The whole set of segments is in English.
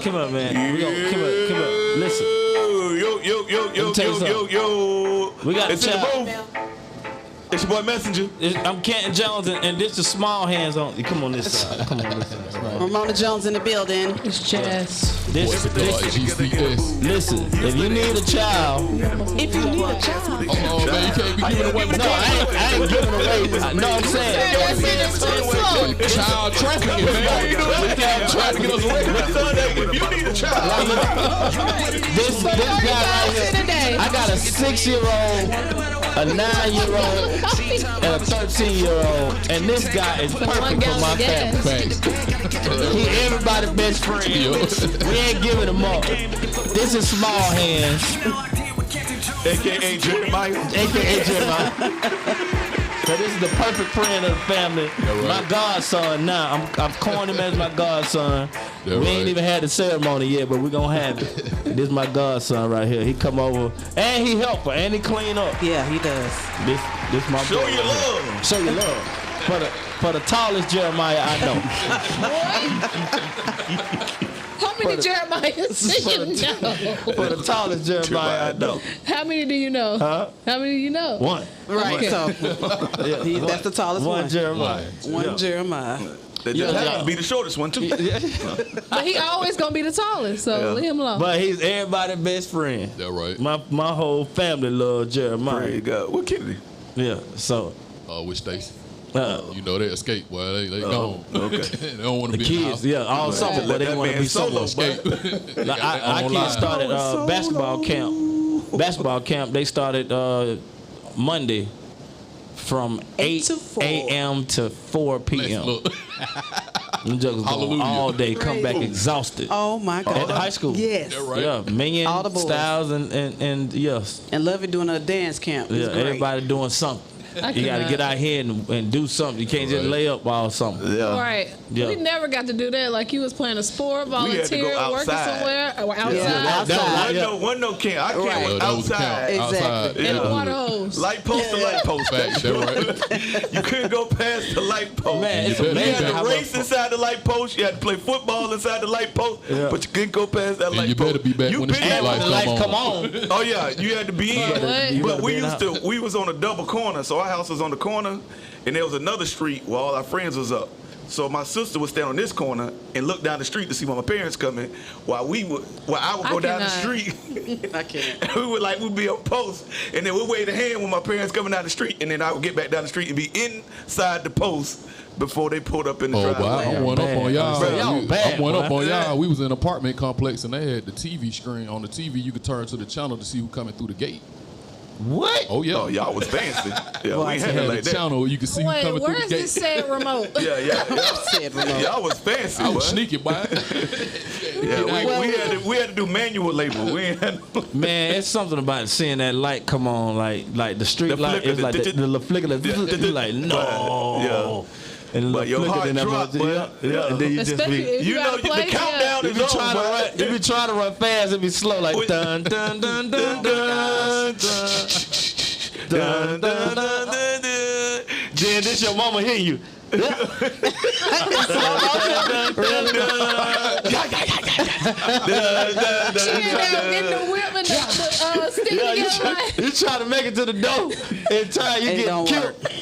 Come on, man. We gonna come on. Listen. Yo. We got it's a in the child. booth. It's your boy Messenja. I'm Canton Jones, and this the small hands on. Come on this side. Come on this side. Ramona Jones in the building. It's Jazz. Listen, if you need a child, Oh man, you can't be giving away. no, I ain't giving away. No, I'm saying. Child trafficking, man. Trying to get us away. If you need a child, This guy right here. I got a 6-year-old, a 9-year-old, and a 13-year-old, and this guy is perfect for my family. He everybody's best friend. We ain't giving him up. This is small hands, aka Jeremiah. So this is the perfect friend of the family. Right. My godson now. I'm calling him as my godson. We ain't even had the ceremony yet, but we're gonna have it. This is my godson right here. He come over and he help her and he clean up. Yeah, he does. This my Show boy your right here. love. Show your love. For the tallest Jeremiah I know. How many Jeremiahs do you know? For the tallest Jeremiah I know. How many do you know? Huh? How many do you know? One. Right. Okay. So that's the tallest one. One Jeremiah. One Jeremiah. That just happened to be the shortest one too. But he always gonna be the tallest, so leave him alone. But he's everybody's best friend. That right. My whole family loves Jeremiah. There you go. What Kennedy? Yeah. So With Stacy. you know they escape. Well, they gone. Okay. They don't want the to be in the kids, house. yeah, all summer, but they want to be solo. solo. Like, our kids started basketball camp. Basketball camp. They started Monday from 8 a.m. to 4 p.m. Look. Them jokers going all day, come back exhausted. Oh my God. At the high school. Yes. Right. Yeah, Million, All the boys. Styles, and yes. And Lovey doing a dance camp. Yeah, It's great. everybody doing something. You got to get out here and do something. You can't just lay up all something. Yeah. Right. Yeah. We never got to do that. Like you was playing a sport, We had to volunteer, go working outside. somewhere, or outside. Yeah, outside. One no camp. I Right. camp That was the outside. count. Exactly. Outside. In a Yeah. water hose. Light post to light post. Facts, that right. You couldn't go past the light post. Man, it's You You better had be to back. race inside the light post. You had to play football inside the light post, but you couldn't go past that light you post. better be back when the been street there lights when The the lights come on. Oh yeah, you had to be in. What? You But gotta we be in used the to. We was on a double corner, so our house was on the corner, and there was another street where all our friends was up. So my sister would stand on this corner and look down the street to see when my parents coming, while I would go down the street. I can't. And we'd be on post, and then we'd wave a hand when my parents coming down the street, and then I would get back down the street and be inside the post before they pulled up in the Oh, driveway. but I went up on y'all. Bro, y'all bad, I went up boy. on y'all. We was in an apartment complex and they had the TV screen. On the TV, you could turn to the channel to see who coming through the gate. What? Oh yeah. Oh, y'all was fancy. Yeah, we ain't They had had it like a that. channel you could see who Wait, coming through where's the this gate. said remote? Said remote. Y'all was fancy. I was boy. sneaky, boy. Yeah, we had to do manual labor. We ain't had no, Man, it's something about seeing that light come on, like the street The light. flicker, It's like the little flicker. You like no. And But your heart drop, boy. Yeah. And then you just Especially be. if you got the a place, countdown If is you on, try to boy. run, if you try to run fast, it be slow like dun dun dun dun dun dun dun dun dun. Then this your mama hear you. getting the whip and the stick together. You try to make it to the door, and time you It get don't killed. work.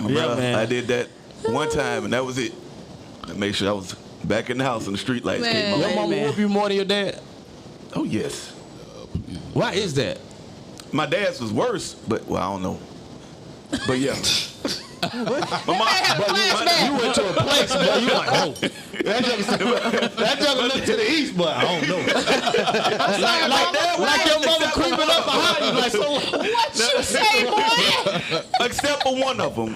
Yeah, man. I did that one time, and that was it. I made sure I was back in the house and the street lights came on. Your mama Amen. whoop you more than your dad? Oh yes, Why is that? my dad's was worse, but I don't know. But yeah, my mom. You went to a place, but you like, oh, that joker look to the east, but I don't know. like your mama creeping up behind you, like so. What you say, boy? Except for one of them.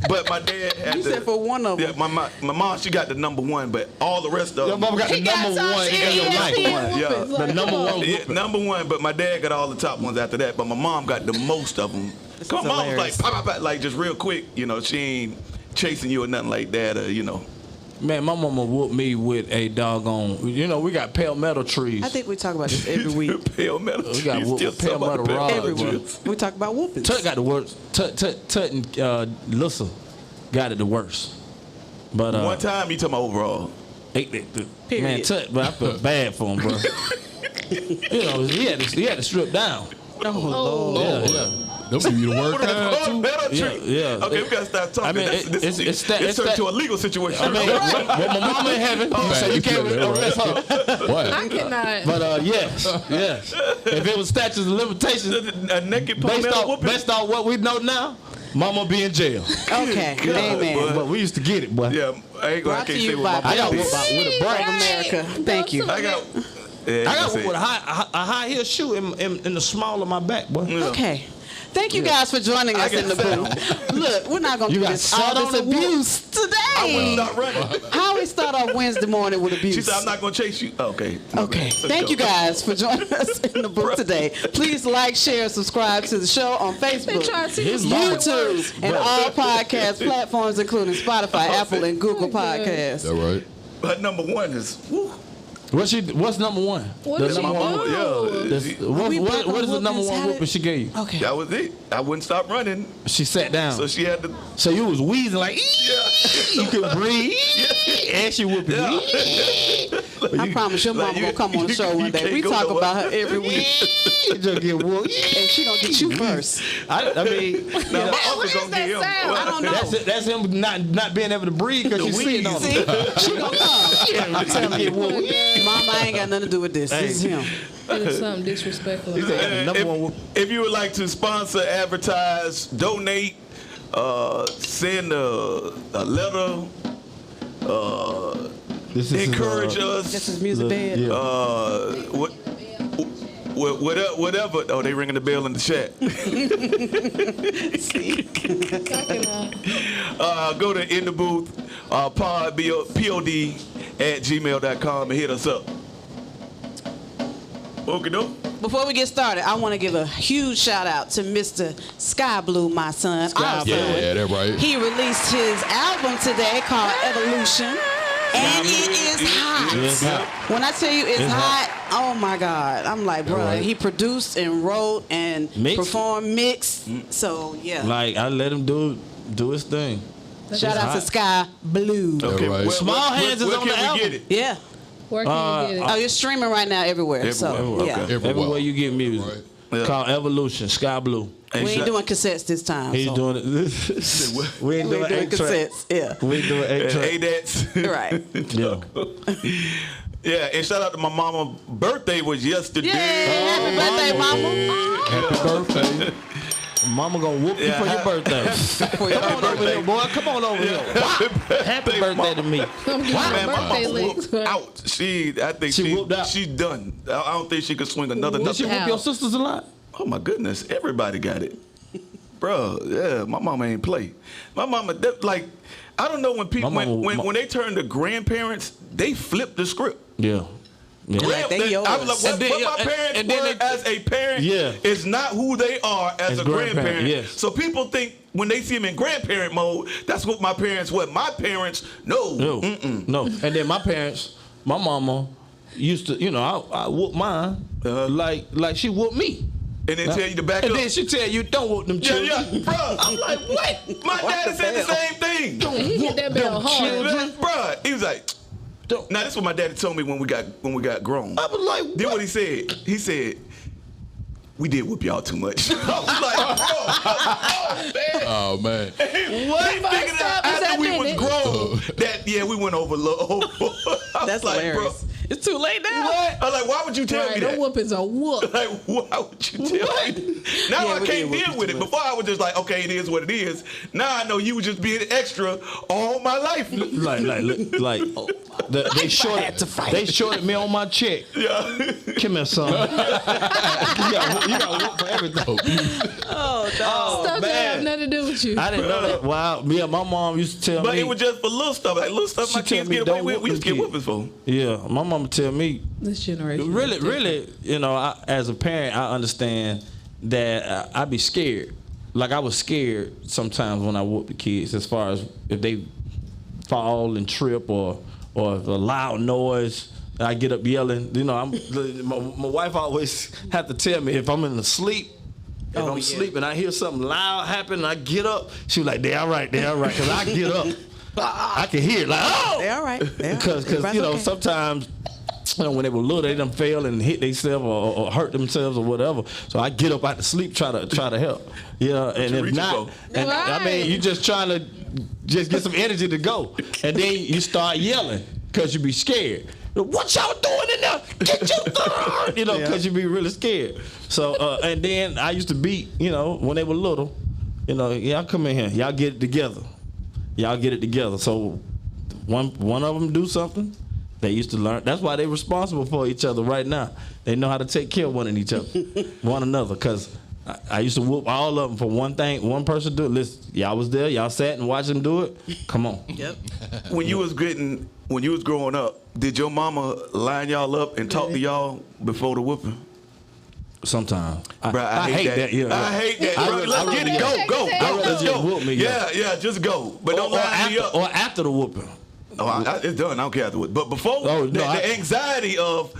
But my dad had You said for one of them. Yeah, my mom, she got the number one, but all the rest of Your them. mama got the He got number some one in your life. ESPN Yeah, whoopings, like, the number come on. one. Yeah, number one, but my dad got all the top ones after that. But my mom got the most of them. My mom was like, hilarious. pop, pop, pop, like just real quick. You know, she ain't chasing you or nothing like that. Or, you know. Man, my mama whooped me with a doggone. You know, we got pale metal trees. I think we talk about this every week. Pale metal. We got trees, whoop- still pale talking about metal rods, Every boy. week. We talk about whoopings. Tut got the worst. Tut and Lissa got it the worst. But One time, you talking about overall. Man, but I feel bad for him, bro. You know, he had to strip down. Oh, Lord. Yeah. Them give you the word kind too. Yeah. Okay, we gotta stop talking. I mean, it's turned to a legal situation. I mean, what my mama in heaven, so you can't arrest her. What? I cannot. But yes. If it was statutes of limitations, a naked based on what we know now, mama be in jail. Okay, amen. But we used to get it, boy. Yeah, I can't say what my I got mom with did. a break. America. Thank you. I got one with a high heel shoe in the small of my back, boy. Yeah. Okay. Thank you guys for joining us in the booth. Look, we're not going to do all this abuse today. I wouldn't stop running. I always start off Wednesday morning with abuse. She said, I'm not going to chase you. Okay. Okay. Thank you guys for joining us in the booth today. Please like, share, subscribe to the show on Facebook, YouTube, and all podcast platforms, including Spotify, Apple, and Google Podcasts. That right? But number one is... What's number one? What did she do? What is the number one whooping she gave you? Okay. That was it. I wouldn't stop running. She sat down. So she had to... So you was wheezing like, you could breathe, and she whooping. I promise your mama gonna come on the show one day. We talk about her every week. You just get whooped. And she gonna get you first. I mean, Now, my uncle's going to get him. I don't know. that's him not being able to breathe because she's sitting on See? him. She gonna come. Tell him to get whooped. Mama, I ain't got nothing to do with this. This is him. It was something disrespectful. If you would like to sponsor, advertise, donate, send a letter, encourage us. This is music bed. Whatever. Oh, they ringing the bell in the chat. Go to In the Booth, pod, P-O-D, @gmail.com and hit us up. Okay, doke. Before we get started, I want to give a huge shout out to Mr. Sky Blue, my son. Our son. Yeah, that's right. He released his album today called Evolution. And it is hot. When I tell you it's hot, oh my God. I'm like, bro, Right. he produced and wrote and performed, mixed. So, yeah. Like, I let him do his thing. Shout out to Sky Blue. Okay, Right. Small Hands is where on the can we album. get it? Yeah. Where can you get it? Oh, you're streaming right now everywhere. So, Everywhere. yeah. Okay. Everywhere you get music. Right. Yeah. Called Evolution, Sky Blue. And We ain't shout- doing cassettes this time. He's so. doing it. We ain't We doing ain't doing 8-track. cassettes. Yeah. We ain't doing 8-track. That's Right. Yeah, and shout out to my mama. Birthday was yesterday. Yay! Happy birthday, mama. Happy birthday. Mama gonna whoop you for your birthday. Come on over here, boy. Come on over here. Happy birthday to me. Come get Man, my my birthday mama licks. whooped out. I think She whooped out? She's done. I don't think she could swing another. Did she nothing. whoop your sisters a lot? Oh my goodness, everybody got it, bro. Yeah, my mama ain't play. My mama, like, I don't know when people when they turn to grandparents, they flip the script. Yeah. Like they yours. I was like, what my parents were as a parent is not who they are as a grandparent. Yes. So people think when they see them in grandparent mode, that's what my parents were. My parents, no. No. And then my parents, my mama used to, I whoop mine like she whooped me. And then tell you to back up. And then she tell you, don't whoop them children. Yeah, bro. I'm like, what? My daddy said the same thing. Don't He hit that bell hard. Bro, he was like, now this is what my daddy told me when we got grown. I was like, Then what he said? He said, we did whoop y'all too much. I was like, bro, Oh, man. what? He figured out after we was grown that, we went over a little. That's like, hilarious. bro, It's too late now. I was like, why would you tell me Them that? whoopings are whoop. Like, why would you tell me? Now I we can't did whoop deal you with too it. much. Before I was just like, okay, it is what it is. Now I know you was just being extra all my life. they shorted me on my check. Yeah. Come here, son. you got whoop for everything. Oh, no. Stuff that have nothing to do with you. I didn't know that. Wow, my mom used to tell me. But it was just for little stuff. Like little stuff She my tell kids me, get don't away with. whoop We used to them get kids. whoopings for. Yeah, my mama tell me. This generation. Really, as a parent, I understand that I be scared. Like I was scared sometimes when I whoop the kids, as far as if they fall and trip or if a loud noise, I get up yelling. My wife always have to tell me if I'm in the sleep. If I'm sleeping, I hear something loud happen, and I get up. She was like, "They all right," because I get up. I can hear it like, oh! They all right. Because sometimes when they were little, they done fail and hit themselves or hurt themselves or whatever. So I get up out the sleep, try to help. And if not, I mean, you just trying to just get some energy to go, and then you start yelling because you be scared. What y'all doing in there? Get you, because you be really scared. So and then I used to beat, when they were little, y'all come in here, y'all get it together. So one of them do something. They used to learn. That's why they're responsible for each other right now. They know how to take care of one another. Because I used to whoop all of them for one thing. One person do it. Listen, y'all was there. Y'all sat and watched them do it. Come on. Yep. When you was growing up, did your mama line y'all up and talk to y'all before the whooping? Sometimes. I hate that. Yeah. I hate that. Let's get it. Go. Let's go. Whoop me, yeah, just go. But don't line me up. Or after the whooping. It's done. I don't care afterwards. But before, the anxiety of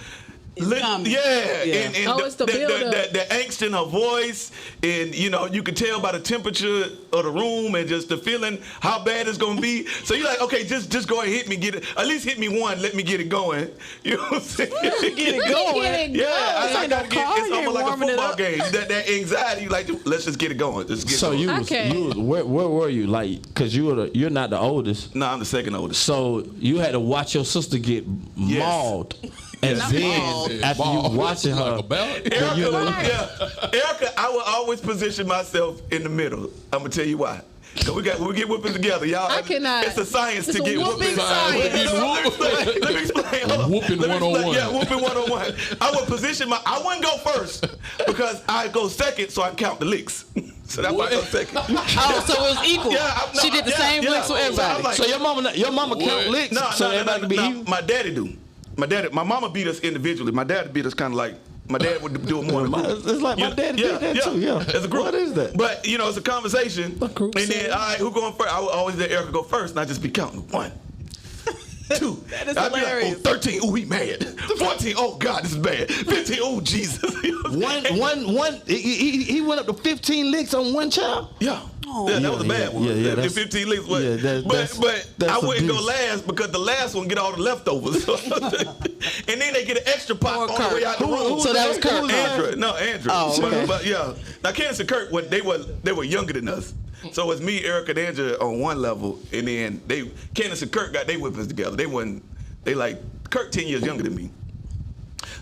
and it's the build-up. The angst in her voice, and you could tell by the temperature of the room and just the feeling how bad it's gonna be. So you're like, okay, just go ahead, hit me, get it. At least hit me one, let me get it going. You know what I'm saying? Get it going. Yeah, I gotta get. It's almost like a football game. That anxiety, like, let's just get it going. Where were you? Like, cause you're not the oldest. No, I'm the second oldest. So you had to watch your sister get mauled. And then after you watching her, Erica, I will always position myself in the middle. I'm gonna tell you why. Cause we get whooping together, y'all. I cannot. It's a science to get whooping. Let me explain. Whooping 101. Yeah, whooping 101. I would position I wouldn't go first because I go second, so I count the licks. So that's why I go second. Oh, so it was equal. She did the same licks with everybody. So your mama count licks. No, my daddy do. My mama beat us individually. My dad beat us kind of like, my dad would do it more. It's like my dad did that too. Yeah, as a group. What is that? But it's a conversation. And then, all right, who going first? I would always let Erica go first, and I just be counting 1, 2. That is I'd hilarious. be like, 13. Oh, he mad. 14. Oh God, this is bad. 15. Oh Jesus. He went up to 15 licks on one child. Yeah. That was a bad one. Yeah, 15 licks. But I wouldn't go last because the last one get all the leftovers. And then they get an extra pot on the way out the room. So that was Kurt. Andrew. Oh, okay. But yeah. Now Candace and Kurt, they were younger than us. So it's me, Erica, and Andrew on one level, and then Candace and Kurt got their whippings together. Kurt 10 years younger than me.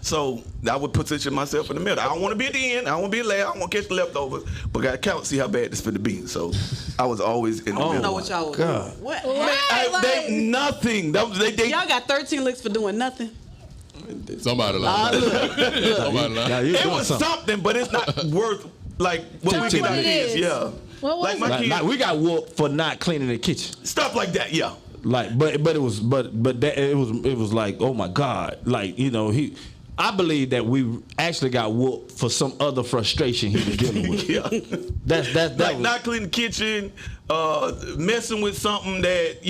So I would position myself in the middle. I don't want to be at the end. I don't want to be last. I don't want to catch the leftovers. But got to count, see how bad this finna be. So I was always in the middle. I don't know what y'all was doing. What? Nothing. Y'all got 13 licks for doing nothing. Somebody like that. It was something, but it's not worth like what we get out of this. Yeah. Like we got whooped for not cleaning the kitchen. Stuff like that. Yeah. Like, but it was like, oh my God, like I believe that we actually got whooped for some other frustration he was dealing with. Yeah. That like not cleaning the kitchen, messing with something that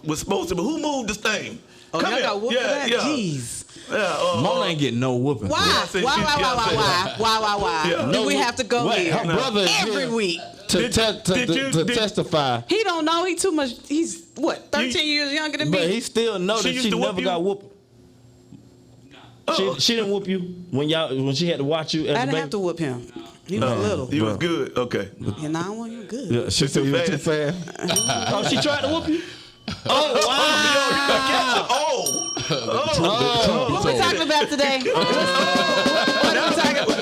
was supposed to. But who moved this thing? Oh, y'all got whooped for that? Jeez. Yeah, Mona ain't getting no whooping. Why? Why? Yeah. Do we have to go here her brother every week to testify? He don't know. He too much. He's 13 years younger than me. But he still knows that she never got whooped. She didn't whoop you when she had to watch you. I didn't have to whoop him. He was little. He was good. Okay. And now I want you good. Yeah, she said you were too fast. Oh, she tried to whoop you. Oh wow! What we talking about today?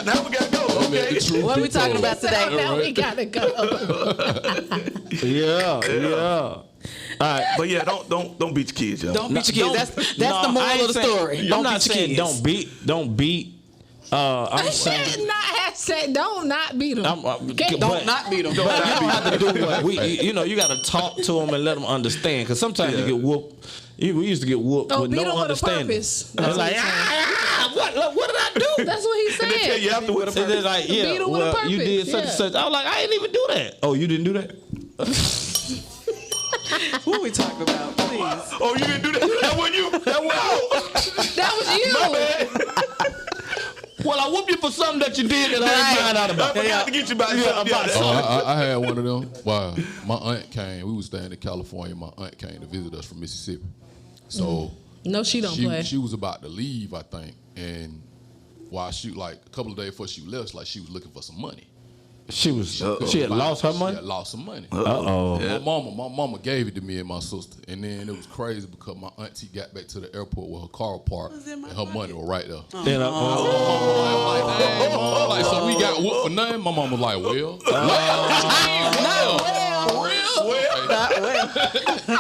Now we gotta go. Okay. What are we talking about today? Now we gotta go. Yeah. All right, but yeah, don't beat your kids, y'all. Don't beat your kids. That's the moral of the story. I'm not saying don't beat. I'm saying don't not beat them. Don't not beat them. But you don't have to do what you got to talk to them and let them understand. Because sometimes you get whooped. We used to get whooped with no understanding. It's like, what did I do? That's what he said. And they tell you afterwards. They're like, you did such and such. I was like, I ain't even do that. Oh, you didn't do that? What are we talking about, please? Oh, you didn't do that? That wasn't you? That was you. My bad. Well, I whoop you for something that you did that I ain't find out about. I forgot to get you about something. I had one of them. Wow, my aunt came. We was staying in California. My aunt came to visit us from Mississippi. So no, she don't play. She was about to leave, I think, and while she like a couple of days before she left, like she was looking for some money. She had lost her money? She had lost some money. Uh-oh. Yeah. My mama gave it to me and my sister. And then it was crazy because my auntie got back to the airport with her car parked and her money was right there. Like, so we got whooped for nothing? My mama was like, well.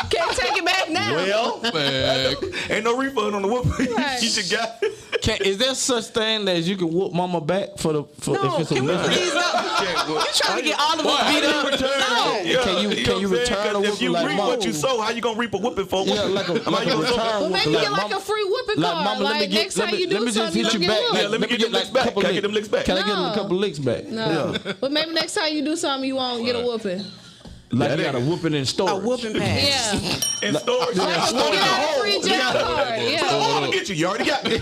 Can't take it back now. Well, man. Ain't no refund on the whooping. Right. You just got it. is there such thing as you can whoop mama back for No, if it's a can we misdemeanor? please not? You trying to get all of us beat up? No. Can you return a If whooping you like reap mama? what you sow, how you gonna reap a whooping for? Yeah, like a return Well, maybe whooping. get like a free whooping Like, card. mama, Like next time you do something, you hit don't you get back. whooped. Yeah, let me get them licks a back. couple Can I get them licks back? Can I get them a couple licks back? No. But maybe next time you do something, you won't get a whooping. Like you got a whooping in storage. A whooping pass. Yeah. In storage. Like you get a free jail card. I'm Yeah. gonna get you. You already got me.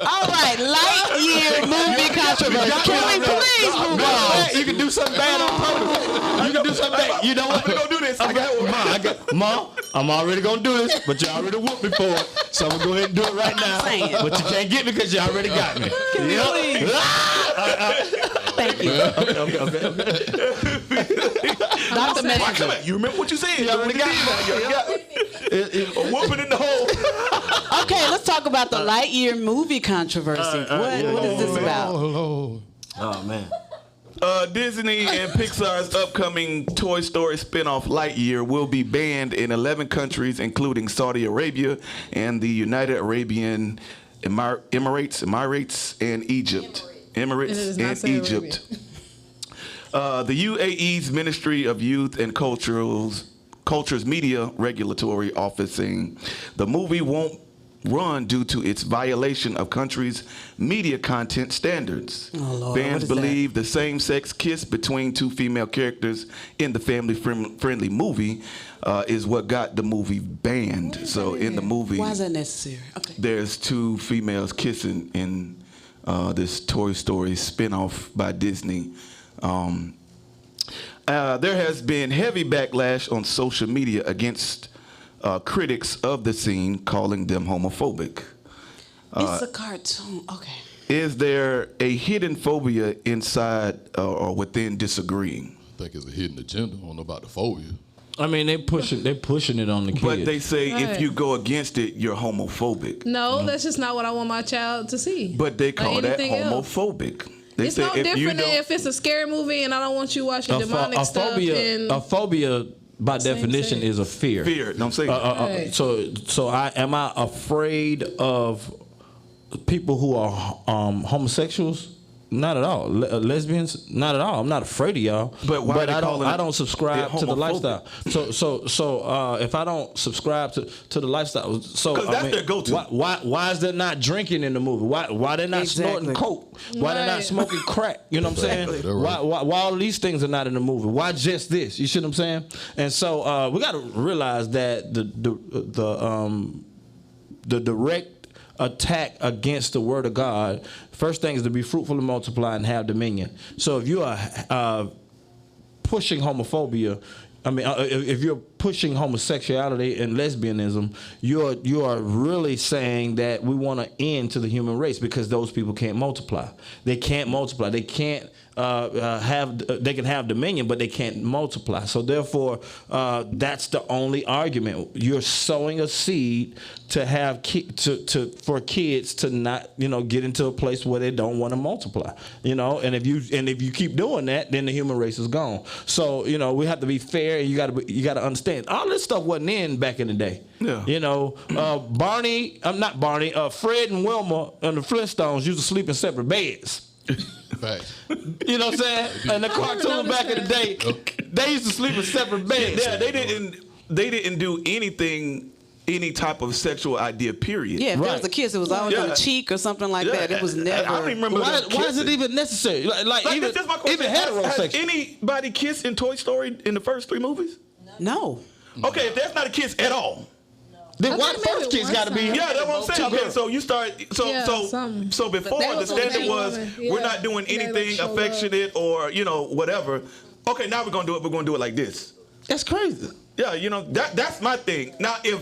All right, Lightyear movie controversy. Can we please move on? You can do something bad on purpose. You can do something bad. You know what? I'm gonna go do this. I got Mom, I'm already gonna do this, but you already whooped me for it. So I'm gonna go ahead and do it right now. Saying. But you can't get me because you already got me. Thank you. Okay. Dr. Why come back? You remember what you said? You already got it. A whooping in the hole. Okay, let's talk about the Lightyear movie controversy. What is this about? Oh man. Disney and Pixar's upcoming Toy Story spinoff Lightyear will be banned in 11 countries, including Saudi Arabia and the United Arabian Emirates and Egypt. Emirates and Egypt. The UAE's Ministry of Youth and Culture's Media Regulatory Office saying the movie won't run due to its violation of country's media content standards. Oh, Lord, Fans believe the same-sex kiss between two female characters in the family-friendly movie is what got the movie banned. So in the movie, Why is that necessary? Okay. there's two females kissing in this Toy Story spinoff by Disney. There has been heavy backlash on social media against critics of the scene, calling them homophobic. It's a cartoon. Okay. Is there a hidden phobia inside or within disagreeing? I think it's a hidden agenda. I don't know about the phobia. I mean, they pushing it on the kids. But they say Right. if you go against it, you're homophobic. No, that's just not what I want my child to see. But they call Or that anything else. homophobic. They It's say no if you different than don't, if it's a scary movie and I don't want you watching demonic stuff. a phobia by definition sex. is a fear. fear. No, I'm saying Right. So am I afraid of people who are homosexuals? Not at all. Lesbians? Not at all. I'm not afraid of y'all. But why are they calling I it- don't subscribe they're to the homophobic? lifestyle. So if I don't subscribe to the lifestyle, so 'Cause that's their go-to. Why is there not drinking in the movie? Why they not snorting Exactly. coke? Why they not Right. smoking crack? You know what I'm saying? They're right. Why all these things are not in the movie? Why just this? You see what I'm saying? And so we got to realize that the direct attack against the word of God, first thing is to be fruitful and multiply and have dominion. So if you are pushing homophobia, if you're pushing homosexuality and lesbianism, you are really saying that we want to end to the human race because those people can't multiply. They can't multiply. They can't they can have dominion, but they can't multiply. So therefore, that's the only argument. You're sowing a seed to have for kids to not get into a place where they don't want to multiply. And if you keep doing that, then the human race is gone. So we have to be fair, and you got to understand all this stuff wasn't in back in the day. Yeah. Fred and Wilma and the Flintstones used to sleep in separate beds. Facts. You know what I'm saying? And the cartoon back in the day, they used to sleep in separate beds. yeah, they didn't do any type of sexual idea. Period. Yeah, if there was Right. a kiss, it was always on the cheek or something like that. It was never. I don't even remember. Why them is it kissing. even necessary? Like even, that's my question. even heterosexual. Has anybody kissed in Toy Story in the first 3 movies? No. Okay, if that's not a kiss at all. Then why the first kiss got to be? Yeah, that's what I'm saying. Okay, so you start. So before the standard was we're not doing anything affectionate or whatever. Okay, now we're gonna do it. We're gonna do it like this. That's crazy. Yeah, that's my thing. Now if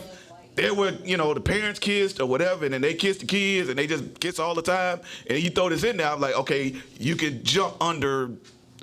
there were the parents kissed or whatever, and then they kiss the kids and they just kiss all the time, and you throw this in there, I'm like, okay, you can jump under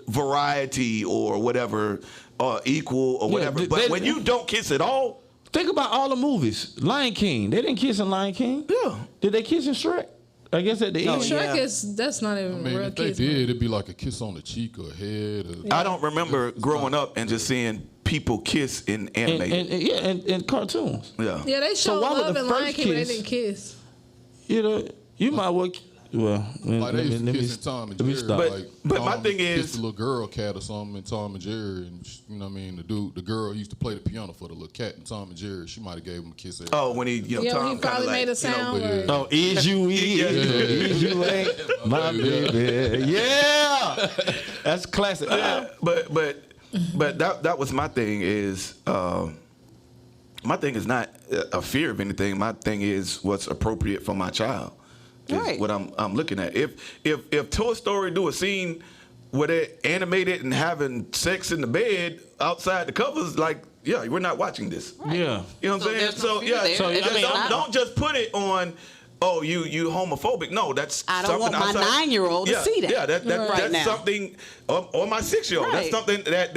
variety or whatever, or equal or whatever. But when you don't kiss at all. Think about all the movies. Lion King. They didn't kiss in Lion King. Yeah. Did they kiss in Shrek? I guess at the end. Shrek that's not even real if they kiss. did, it'd be like a kiss on the cheek or head. I don't remember growing up and just seeing people kiss in animated. And cartoons. Yeah. Yeah, they showed love in Lion King, but they didn't kiss. You might well. Well, like they used to kiss in Tom and Jerry. But my thing is, kissed the little girl cat or something in Tom and Jerry, and the girl used to play the piano for the little cat in Tom and Jerry. She might have gave him a kiss. Oh, when he, Tom he probably made a sound. Oh, is you ain't my baby? Yeah, that's classic. But that was my thing. Is my thing is not a fear of anything. My thing is what's appropriate for my child. Is what I'm looking at. If Toy Story do a scene where they're animated and having sex in the bed outside the covers, like, yeah, we're not watching this. Right. Yeah. You know what I'm saying? So don't just put it on. Oh, you homophobic? No, that's. I don't want my 9-year-old to see that. Yeah, that's something, or my 6-year-old. That's something that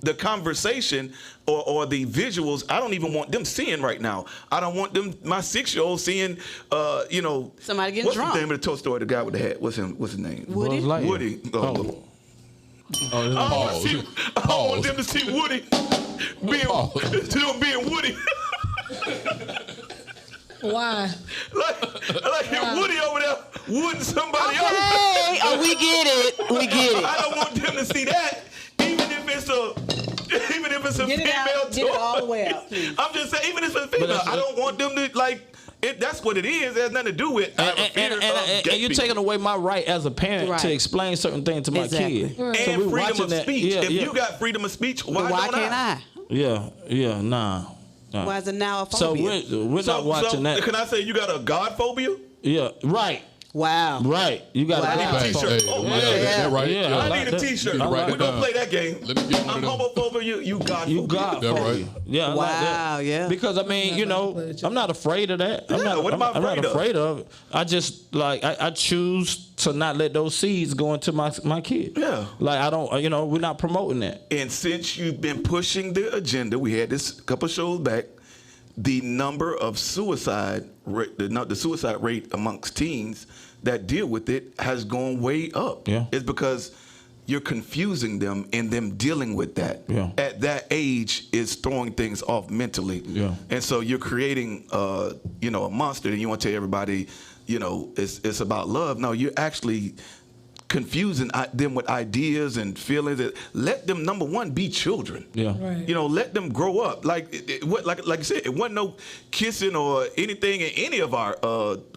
the conversation or the visuals, I don't even want them seeing right now. I don't want my 6-year-old seeing, somebody getting what's drunk. What's the name of the Toy Story? The guy with the hat. What's his name? Woody. Woody. I don't want them to see Woody being Woody. Why? Like Woody over there wooding somebody else. Oh, we get it. I don't want them to see that, even if it's a get female toy. Get it all the way out, please. I'm just saying, even if it's a female, I don't want them to that's what it is. It has nothing to do with. And you're taking away my right as a parent to explain certain things to my kid. Right. And so freedom of speech. If you got freedom of speech, why can't I? Yeah, nah. Why is it now a phobia? So we're not watching that. Can I say you got a God phobia? Yeah, right. Wow. Right. You got I need a t-shirt. I need a t-shirt. We're going to play that game. Let me get one I'm homophobic, you God phobia. You God phobia. Yeah. Wow, yeah. Because, I'm not afraid of that. What am I afraid of? I'm not afraid of it. I just, I choose to not let those seeds go into my kid. Yeah. Like, I don't, we're not promoting that. And since you've been pushing the agenda, we had this a couple shows back, the number of suicide rate amongst teens that deal with it has gone way up. Yeah. It's because you're confusing them and them dealing with that. Yeah. At that age is throwing things off mentally. Yeah. And so you're creating a monster and you want to tell everybody, it's about love. No, you're actually confusing them with ideas and feelings. Let them, number one, be children. Yeah. Right. Let them grow up. Like you said, it wasn't no kissing or anything in any of our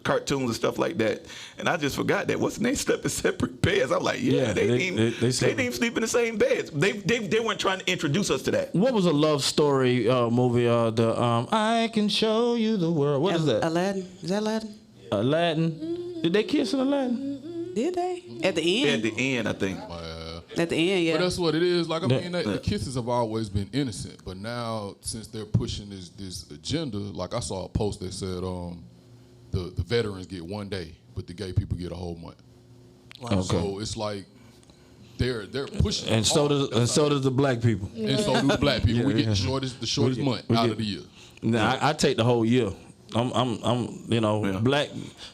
cartoons and stuff like that. And I just forgot that. What's the name? Slept in separate beds. I'm like, they didn't even sleep in the same beds. They weren't trying to introduce us to that. What was a love story movie? I Can Show You the World. What is that? Aladdin. Is that Aladdin? Aladdin. Did they kiss in Aladdin? Did they? At the end? At the end, I think. At the end, yeah. But that's what it is. Like, the kisses have always been innocent. But now, since they're pushing this agenda, like I saw a post that said the veterans get 1 day, but the gay people get a whole month. Wow. Okay. So it's like they're pushing. And so does the black people. And so do the black people. We get the shortest month out of the year. Nah, I take the whole year.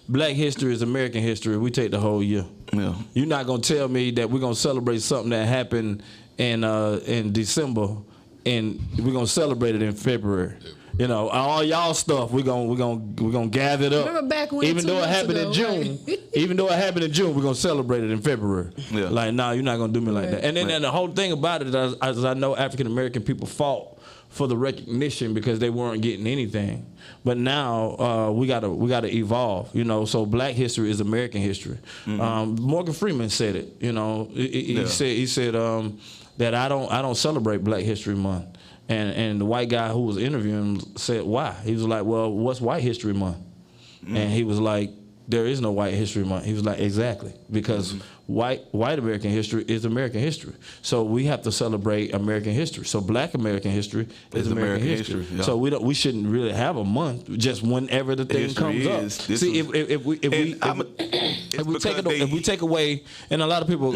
Black history is American history. We take the whole year. Yeah. You're not gonna tell me that we're gonna celebrate something that happened in December, and we're gonna celebrate it in February. All y'all stuff we're gonna gather it up. Remember back when even though it happened in June, we're gonna celebrate it in February. Yeah. Like, nah, you're not gonna do me like that. And then the whole thing about it is, as I know, African American people fought for the recognition because they weren't getting anything. But now we gotta evolve, So Black history is American history. Mm-hmm. Morgan Freeman said it. He said that I don't celebrate Black History Month. And the white guy who was interviewing him said, why? He was like, well, what's White History Month? And he was like, there is no White History Month. He was like, exactly, because white American history is American history. So we have to celebrate American history. So Black American history is American history. Yeah. So we shouldn't really have a month, just whenever the thing comes up. See, if we take away, and a lot of people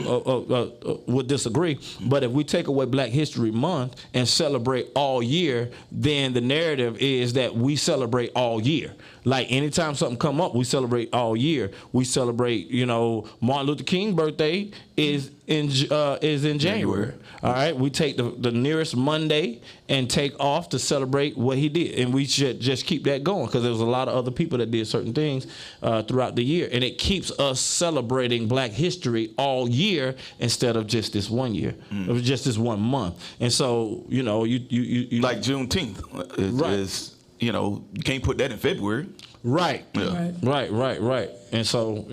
would disagree, but if we take away Black History Month and celebrate all year, then the narrative is that we celebrate all year. Like anytime something come up, we celebrate all year. We celebrate, Martin Luther King birthday is in January. All right, we take the nearest Monday and take off to celebrate what he did, and we should just keep that going because there was a lot of other people that did certain things throughout the year, and it keeps us celebrating Black history all year instead of just this one year, or just this 1 month. And so, you like Juneteenth, is. You can't put that in February. Right. Yeah. Right. And so,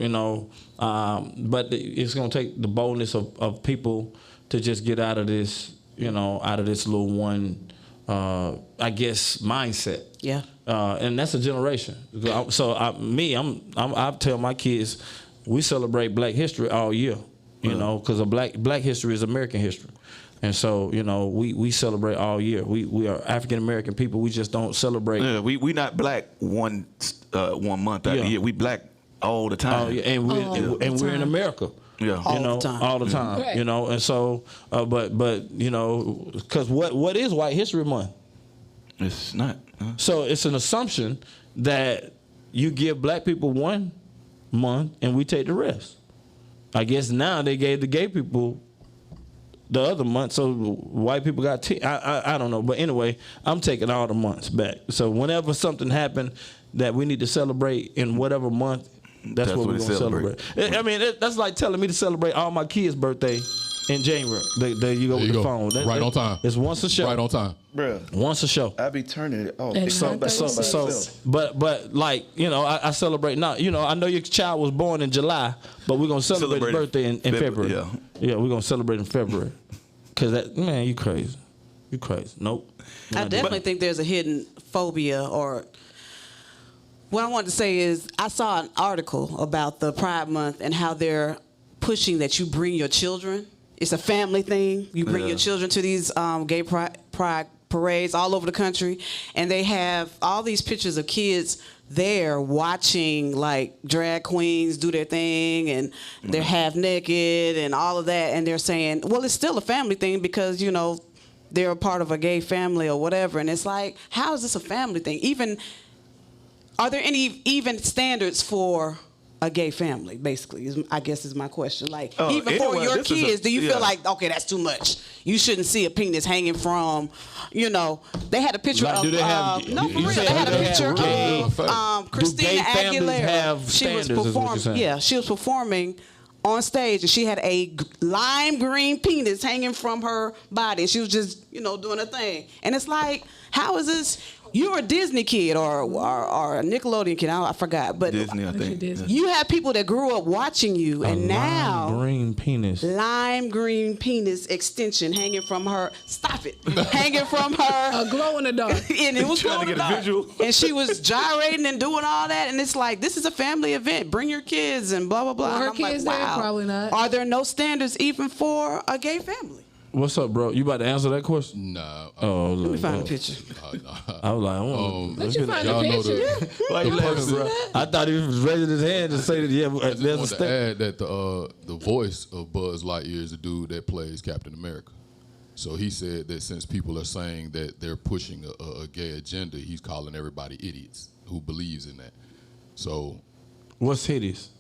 but it's going to take the boldness of people to just get out of this, out of this little one, I guess, mindset. Yeah. And that's a generation. So I tell my kids, we celebrate Black history all year, because Black history is American history. And so, we celebrate all year. We are African American people. We just don't celebrate. Yeah, we not Black one month out of the year. We Black all the time. Oh, yeah. And we're in America. Yeah, all the time. All the time. Right. And so, but because what is White History Month? It's not. So it's an assumption that you give Black people 1 month and we take the rest. I guess now they gave the gay people the other month, so white people got I don't know, but anyway, I'm taking all the months back. So whenever something happened that we need to celebrate in whatever month, that's what we're gonna celebrate. I mean, that's like telling me to celebrate all my kids' birthday in January. There you go with the phone. Right on time. It's once a show. Right on time. Bruh. Once a show. I be turning it off. But like, I celebrate now. I know your child was born in July, but we're gonna celebrate his birthday in February. Yeah, we're gonna celebrate in February. Cause you crazy. You crazy. Nope. I definitely think there's a hidden phobia, or what I wanted to say is I saw an article about the Pride Month and how they're pushing that you bring your children. It's a family thing. You bring your children to these gay pride parades all over the country, and they have all these pictures of kids there watching like drag queens do their thing, and they're half naked and all of that, and they're saying, well, it's still a family thing because they're a part of a gay family or whatever. And it's like, how is this a family thing? Are there any even standards for a gay family, basically, I guess is my question. Like, even for your kids, do you feel like, okay, that's too much? You shouldn't see a penis hanging from, they had a picture of, no, for real, they had a picture of Christina Aguilera. She was performing on stage, and she had a lime green penis hanging from her body, and she was just, doing her thing. And it's like, how is this? You're a Disney kid or a Nickelodeon kid. I forgot, but Disney, I think. You have people that grew up watching you, and now lime green penis extension hanging from her. Stop it! Hanging from her. A glow in the dark. And it was trying to get a visual. And she was gyrating and doing all that, and it's like, this is a family event. Bring your kids and blah blah blah. Well, her kids, like, wow. Probably not. Are there no standards even for a gay family? What's up, bro? You about to answer that question? Nah. Oh, let me find a picture. I was like, let you find a picture. Why you laughing, bro? I thought he was raising his hand to say that. Yeah, there's a step. To add that the voice of Buzz Lightyear is the dude that plays Captain America. So he said that since people are saying that they're pushing a gay agenda, he's calling everybody idiots who believes in that. So, what's hideous?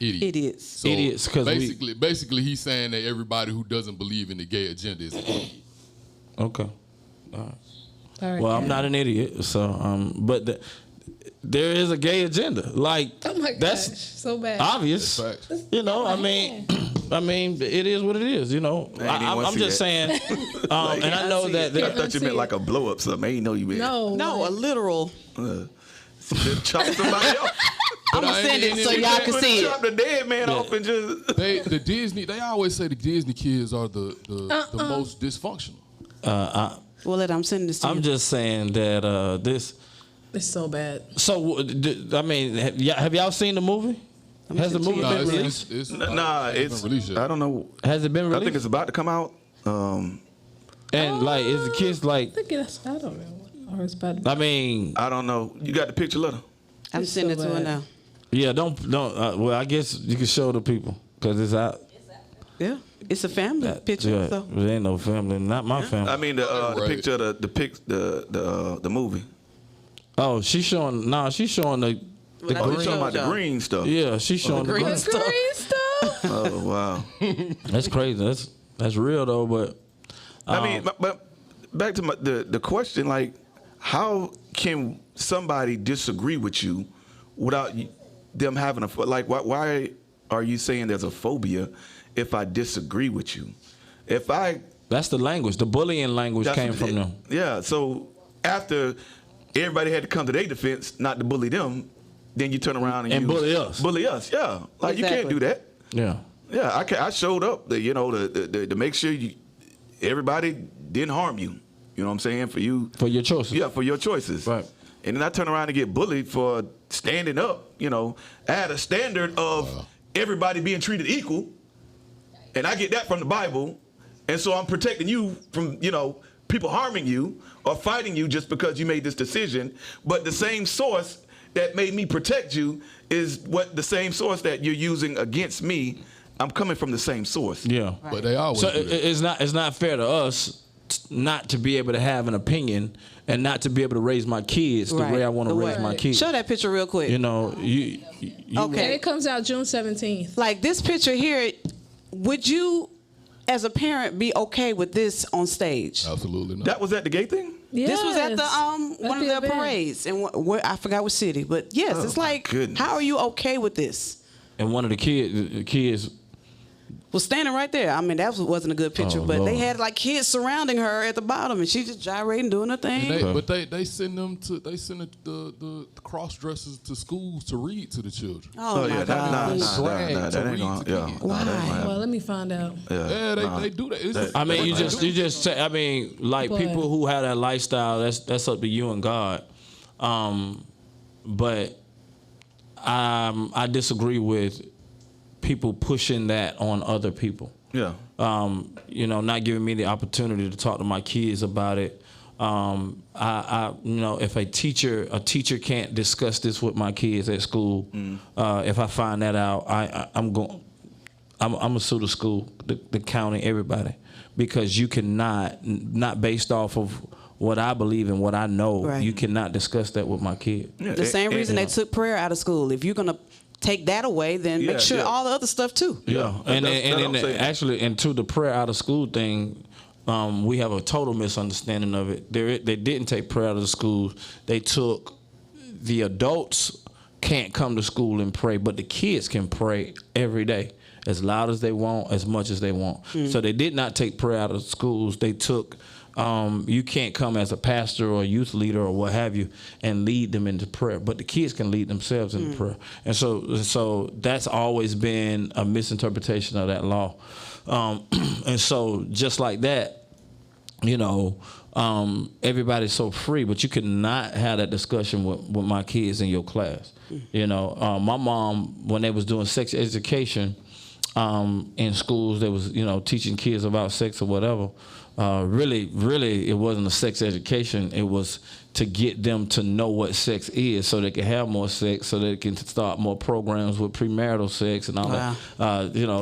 Idiots. So idiots, because basically he's saying that everybody who doesn't believe in the gay agenda is an idiot. Okay. All right. Well, I'm not an idiot, so but there is a gay agenda. Like, oh my gosh, that's so bad. Obvious. I mean, it is what it is. I'm just saying, and I know that. I thought you meant like a blow up something. I didn't know you meant. No, a literal. Chop somebody else. I'm gonna send it so y'all can see Chop the dead man off and just. The Disney. They always say the Disney kids are the most dysfunctional. Well, I'm sending this to you. I'm just saying that this. It's so bad. So I mean, have y'all seen the movie? Has the movie been released? It's been released yet. I don't know. Has it been released? I think it's about to come out. And like, is the kids like? I don't know. Or it's about. I mean, I don't know. You got the picture, letter? I'm sending it to her now. Yeah, don't. Well, I guess you can show the people because it's out. Yeah, it's a family picture. Yeah, So. there ain't no family, not my family. I mean the picture of the movie. Oh, she's showing. Nah, she's showing the Green. Talking about the green stuff. Yeah, she's showing the green stuff. Green stuff. Oh wow. That's crazy. That's real though, but. I mean, but back to the question, like, how can somebody disagree with you without them having a like? Why are you saying there's a phobia if I disagree with you? That's the language. The bullying language came from them. Yeah. So after everybody had to come to their defense, not to bully them, then you turn around and bully us. Bully us. Yeah. Like you can't do that. Yeah. Yeah. I showed up. To make sure everybody didn't harm you. You know what I'm saying? For your choices. Yeah, for your choices. Right. And then I turn around and get bullied for standing up, at a standard of everybody being treated equal. And I get that from the Bible. And so I'm protecting you from, people harming you or fighting you just because you made this decision. But the same source that made me protect you is the same source that you're using against me. I'm coming from the same source. Yeah. Right. But they always So it's not fair to us not to be able to have an opinion and not to be able to raise my kids the way I want to raise my kids. Show that picture real quick. You okay. And it comes out June 17th. Like this picture here, would you, as a parent, be okay with this on stage? Absolutely not. That was at the gay thing? Yes. This was at the one of their parades, and I forgot what city, but yes, it's like, how are you okay with this? And one of the kids was standing right there. I mean, that wasn't a good picture, but Lord. they had like kids surrounding her at the bottom, and she just gyrating, doing her thing. But they send the cross dressers to schools to read to the children. Oh my God! That ain't gonna. Why? Well, let me find out. They do that. I mean, you just say. I mean, like people who have that lifestyle. That's up to you and God. But I disagree with people pushing that on other people. Yeah. Not giving me the opportunity to talk to my kids about it. If a teacher can't discuss this with my kids at school, if I find that out, I'm gonna sue the school, the county, everybody, because you cannot, not based off of what I believe and what I know, you cannot discuss that with my kid. Yeah. The same reason they took prayer out of school. If you're gonna take that away, then make sure all the other stuff too. Yeah, and to the prayer out of school thing, we have a total misunderstanding of it. They didn't take prayer out of the schools. They took the adults can't come to school and pray, but the kids can pray every day, as loud as they want, as much as they want. So they did not take prayer out of the schools. They took. You can't come as a pastor or a youth leader or what have you and lead them into prayer, but the kids can lead themselves into prayer. And so that's always been a misinterpretation of that law. And so just like that, everybody's so free, but you cannot have that discussion with my kids in your class. My mom, when they was doing sex education in schools, they was, teaching kids about sex or whatever. Really, it wasn't a sex education. It was to get them to know what sex is so they can have more sex, so they can start more programs with premarital sex and all that.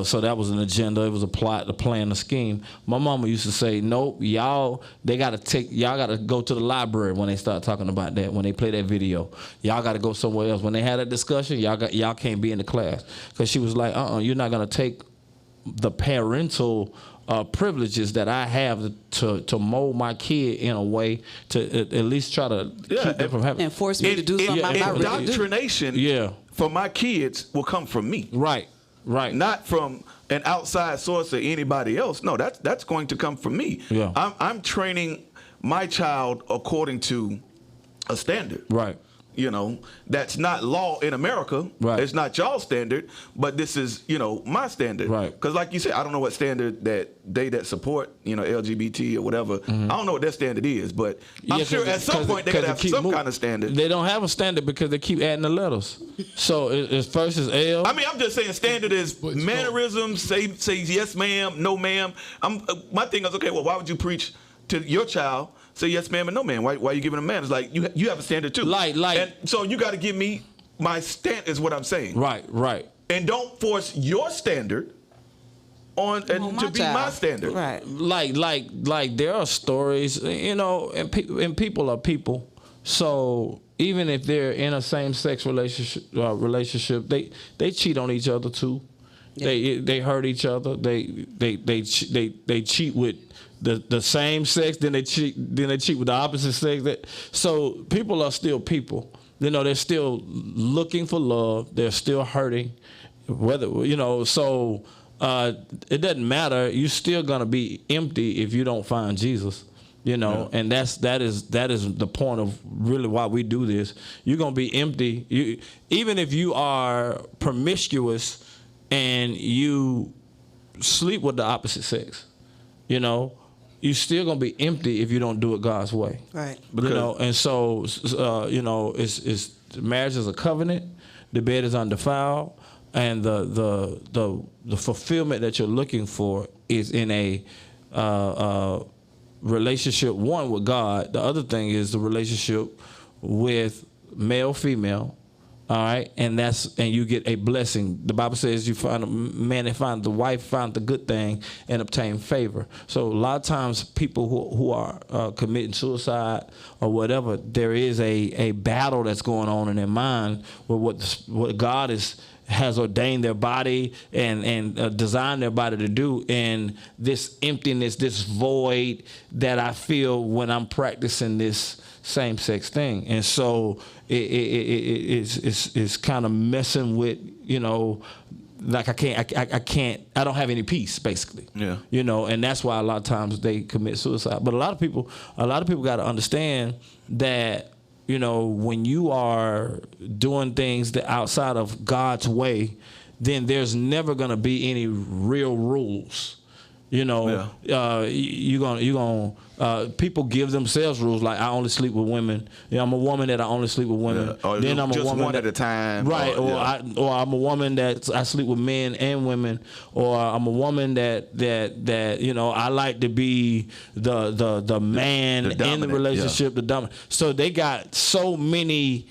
So that was an agenda. It was a plot, a plan, a scheme. My mama used to say, nope, y'all got to go to the library when they start talking about that, when they play that video. Y'all got to go somewhere else. When they had that discussion, y'all can't be in the class. Because she was like, you're not going to take the parental privileges that I have to mold my kid in a way to at least try to keep them from having. And force me to do something I'm not really do. Indoctrination for my kids will come from me. Right. Not from an outside source or anybody else. No, that's going to come from me. Yeah. I'm training my child according to a standard. Right. that's not law in America. Right. It's not y'all's standard, but this is, my standard. Right. Because like you said, I don't know what standard that support, LGBT or whatever. I don't know what their standard is, but I'm sure at some point they gotta have some kind of standard. They don't have a standard because they keep adding the letters. So it's first is L. I mean, I'm just saying standard is mannerisms, say yes ma'am, no ma'am. My thing is, okay, well, why would you preach to your child, say yes ma'am and no ma'am? Why are you giving them manners? Like, you have a standard too. And so you got to give me my standard is what I'm saying. Right. And don't force your standard on to be my standard. Right. Like there are stories, and people are people. So even if they're in a same-sex relationship, they cheat on each other too. Yeah. They hurt each other. They cheat with the same sex, then they cheat with the opposite sex. So people are still people. They're still looking for love. They're still hurting. So it doesn't matter. You're still gonna be empty if you don't find Jesus. And that is the point of really why we do this. You're gonna be empty. Even if you are promiscuous and you sleep with the opposite sex, you're still gonna be empty if you don't do it God's way. Right. And so it's marriage is a covenant. The bed is undefiled, and the fulfillment that you're looking for is in a relationship, one with God. The other thing is the relationship with male, female. All right, and you get a blessing. The Bible says you find a man and find the wife, find the good thing, and obtain favor. So a lot of times people who are committing suicide or whatever, there is a battle that's going on in their mind with what God has ordained their body and designed their body to do, and this emptiness, this void that I feel when I'm practicing this same-sex thing. And so it's kind of messing with, like I don't have any peace, basically. Yeah. And that's why a lot of times they commit suicide. But a lot of people got to understand that, when you are doing things that outside of God's way, then there's never going to be any real rules. People give themselves rules like I only sleep with women. I'm a woman that I only sleep with women. Or then I'm just a woman one at a time. Right. Or I'm a woman that I sleep with men and women. Or I'm a woman that I like to be the man in the relationship, the dominant. So they got so many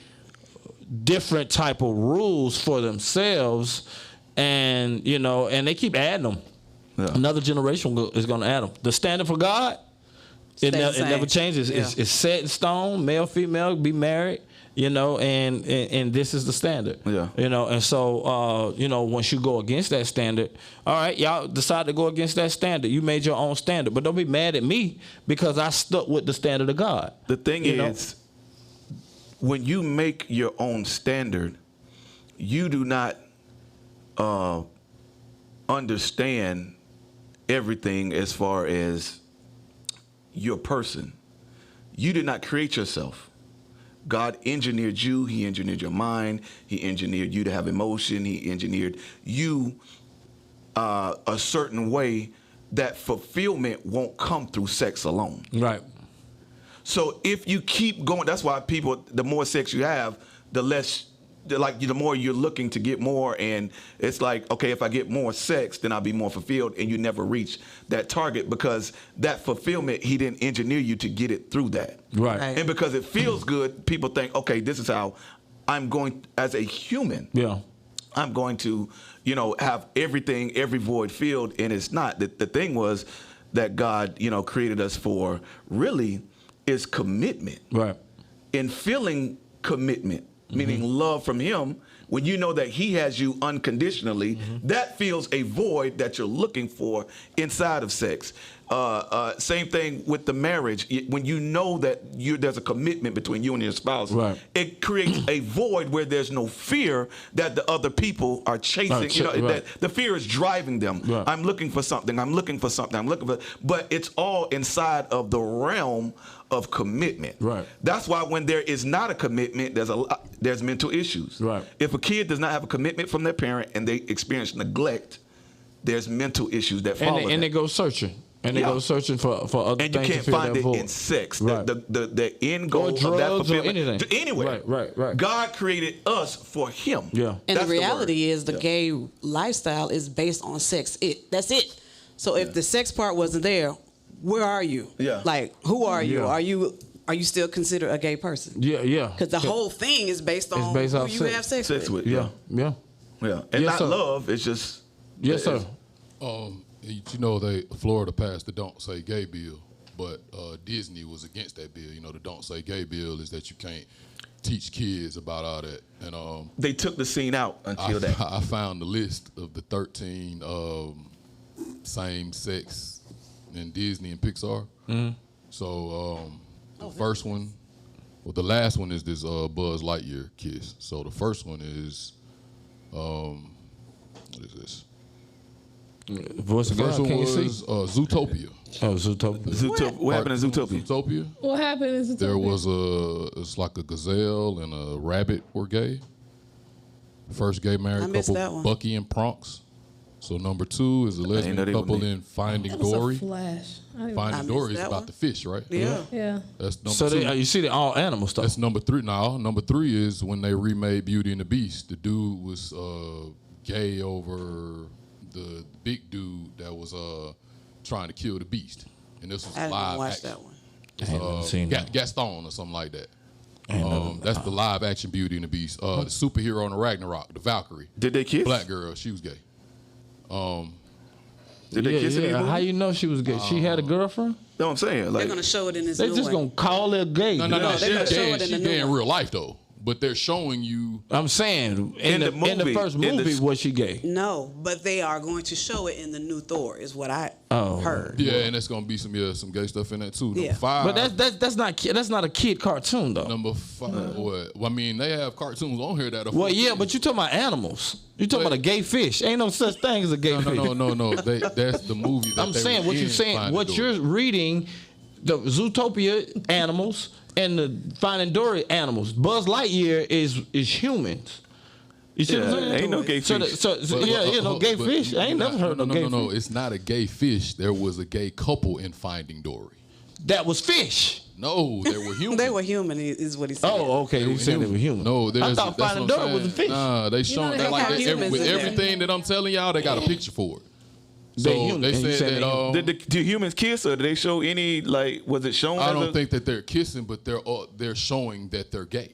different type of rules for themselves, and and they keep adding them. Yeah. Another generation is going to add them. The standard for God, it never changes. Yeah. It's set in stone. Male, female, be married. And this is the standard. Yeah. And so once you go against that standard, all right, y'all decide to go against that standard. You made your own standard, but don't be mad at me because I stuck with the standard of God. The thing is, when you make your own standard, you do not understand everything as far as your person. You did not create yourself. God engineered you. He engineered your mind. He engineered you to have emotion. He engineered you a certain way that fulfillment won't come through sex alone. Right. So if you keep going, that's why the more sex you have, the more you're looking to get more, and it's like, okay, if I get more sex, then I'll be more fulfilled, and you never reach that target because that fulfillment, he didn't engineer you to get it through that. Right. And because it feels good, people think, okay, this is how I'm going, as a human, I'm going to, have everything, every void filled, and it's not. The thing was that God, created us for really is commitment. Right. In feeling commitment, meaning love from him, when you know that he has you unconditionally, that feels a void that you're looking for inside of sex. Same thing with the marriage. When you know that there's a commitment between you and your spouse, right. it creates a void where there's no fear that the other people are chasing. That the fear is driving them. Right. I'm looking for something. I'm looking for something. I'm looking for. But it's all inside of the realm of commitment. Right. That's why when there is not a commitment, there's mental issues. Right. If a kid does not have a commitment from their parent and they experience neglect, there's mental issues that follow. And they go searching. And they go searching for other and you things. can't find it in sex. Right. The end goal or drugs of that fulfillment. Or anything. Anyway, right. God created us for Him. Yeah. And that's the reality is the gay lifestyle is based on sex. That's it. So if the sex part wasn't there, where are you? Yeah. Like, who are you? Yeah. Are you still considered a gay person? Yeah. Because the whole thing is based on based who off you sex. have sex with. Yeah. And Yes, not sir. love. It's just. Yes, sir. You know, Florida passed the Don't Say Gay bill, but Disney was against that bill. You know, the Don't Say Gay bill is that you can't teach kids about all that. And they took the scene out until that. I found the list of the 13 same sex in Disney and Pixar. Mm-hmm. So the first one, the last one is this Buzz Lightyear kiss. So the first one is, what is this? Voice of The first God, one can you was see? Zootopia. Oh, Zootopia. What happened in Zootopia? Zootopia. What happened in Zootopia? There was it's like a gazelle and a rabbit were gay. First gay married couple, Bucky and Bronx. So number 2 is a lesbian couple in Finding Dory. Flash. Finding Dory is about the fish, right? Yeah. That's number So 2. you see the all animal stuff. That's number 3. Now, number 3 is when they remade Beauty and the Beast. The dude was gay over the big dude that was trying to kill the beast. And this was I live didn't watch action. that one. I haven't seen that. Gaston or something like that. That's the live action Beauty and the Beast. The superhero on the Ragnarok, the Valkyrie. Did they kiss? Black girl, she was gay. Did they kiss in the movie? How you know she was gay? She had a girlfriend? No, I'm saying They're gonna show it in this They new just one. gonna call her gay. No. they're gonna show it in the She's new gay in one. real life though. But they're showing you. I'm saying in the first in the- movie was she gay? No, but they are going to show it in the new Thor, is what I heard. Yeah, and there's gonna be some gay stuff in that too. Number Yeah. 5. But that's not a kid cartoon though. Number 5. What? Well, I mean, they have cartoons on here that are. Well, yeah, but you talking about animals. You talking about a gay fish. Ain't no such thing as a gay fish. No. That's the movie. That I'm saying what you're saying. What you're reading, the Zootopia animals and the Finding Dory animals. Buzz Lightyear is humans. You see what I'm saying? Ain't no gay fish. No gay fish. I ain't never heard of no gay fish. No, it's not a gay fish. There was a gay couple in Finding Dory. That was fish. No, they were human. They were human, is what he said. Oh, okay. You saying they were human? No, I thought Finding Dory was a fish. Nah, they showing they that like got humans with in there. everything that I'm telling y'all, they got a picture for it. They So human. they And you said said that. Do humans kiss, or do they show any, was it shown? I don't think that they're kissing, but they're showing that they're gay.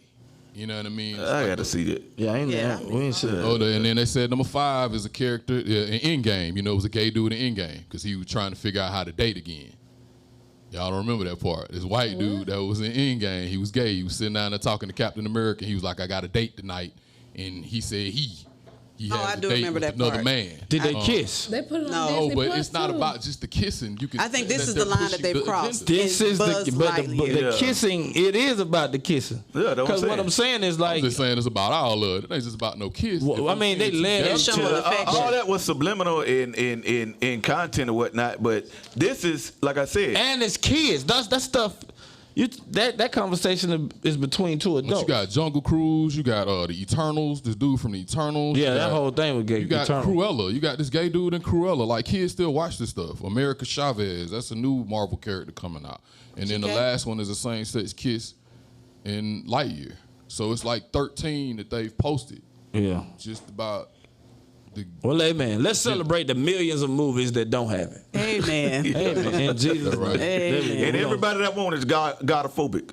You know what I mean? I got to see that. Yeah, I ain't we ain't seen that. And then they said number 5 is a character in Endgame. You know, it was a gay dude in Endgame because he was trying to figure out how to date again. Y'all don't remember that part. This white dude that was in Endgame, he was gay. He was sitting down there talking to Captain America. He was like, I got a date tonight. And he said he I had do a date remember with that another part. man. Did they kiss? They put it on No, Disney No, but Plus it's not too. about just the kissing. You can. I think this that is the they're line that pushing they've the crossed. agenda. This is Buzz the Lightyear. kissing. It is about the kissing. Yeah, that's what I'm Because what saying. I'm saying is I'm like, just saying it's about all of it. It ain't just about no kiss. Well, I mean, they led They're up showing to affection. All that was subliminal in content or whatnot, but this is, like I said, and it's kids. That stuff. That conversation is between two But adults. you got Jungle Cruise. You got the Eternals. This dude from the Eternals. Yeah, You that got- whole thing was gay. You got Eternal. Cruella. You got this gay dude in Cruella. Like, kids still watch this stuff. America Chavez. That's a new Marvel character coming out. And then the gay? last one is a same-sex kiss in Lightyear. So it's like 13 that they've posted. Yeah. Just about the. Well, amen. Let's celebrate the millions of movies that don't have it. Amen. Amen. In Jesus' Right. name. and everybody that wants is godophobic.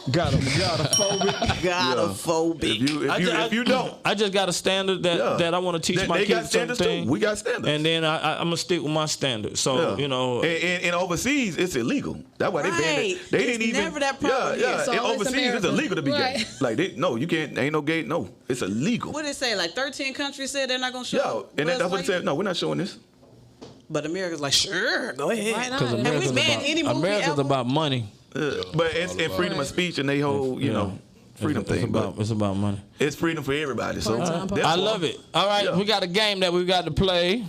Godophobic. Godophobic. If you don't, I just got a standard that I want to teach my they got kids certain standards too. things. We got standards. And then I'm gonna stick with my standards. So and overseas it's illegal. That's why they banned Right. it. They It's didn't even. never that problem here. Yeah. So And it's overseas it's America. illegal to be Right. gay. Like you can't. Ain't no gay. No, it's illegal. What did it say? Like 13 countries said they're not going to show. Yeah, and that's what it said. No, we're not showing this. But America's like, sure, go ahead. Because America's about money. But it's freedom of speech and they whole, you know, freedom thing. It's about money. It's freedom for everybody. So I love it. All right, we got a game that we got to play.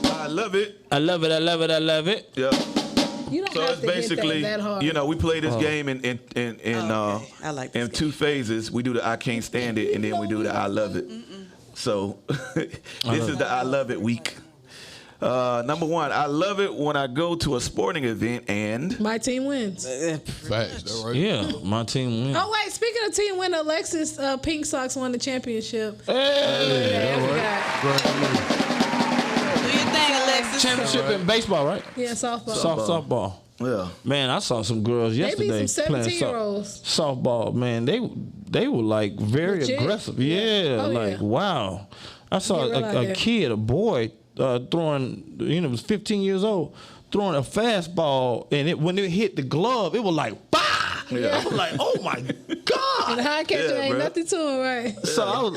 I love it. I love it. I love it. I love it. Yeah. You don't So have it's to basically, hit that hard. you know, we play this game in I like this in two phases. We do the I can't stand it, and then we do the I love it. So this is the I love it week. Number one, I love it when I go to a sporting event and My team wins. Facts, that right? Yeah, my team wins. Oh wait, speaking of team win, Alexis Pink Sox won the championship. Hey, Do your thing, Alexis. championship in baseball, right? Yeah, softball. Softball. yeah, Man, I saw some girls yesterday beat some playing 17-year-olds. softball. Man, they were like very Legit? aggressive. Yeah, Oh, like yeah. wow. I saw Get real out a there. kid, a boy, throwing. Was 15 years old, throwing a fastball, and when it hit the glove, it was like bah. Yeah. I was like, oh my And god. the high catcher ain't bro. nothing to him, right? So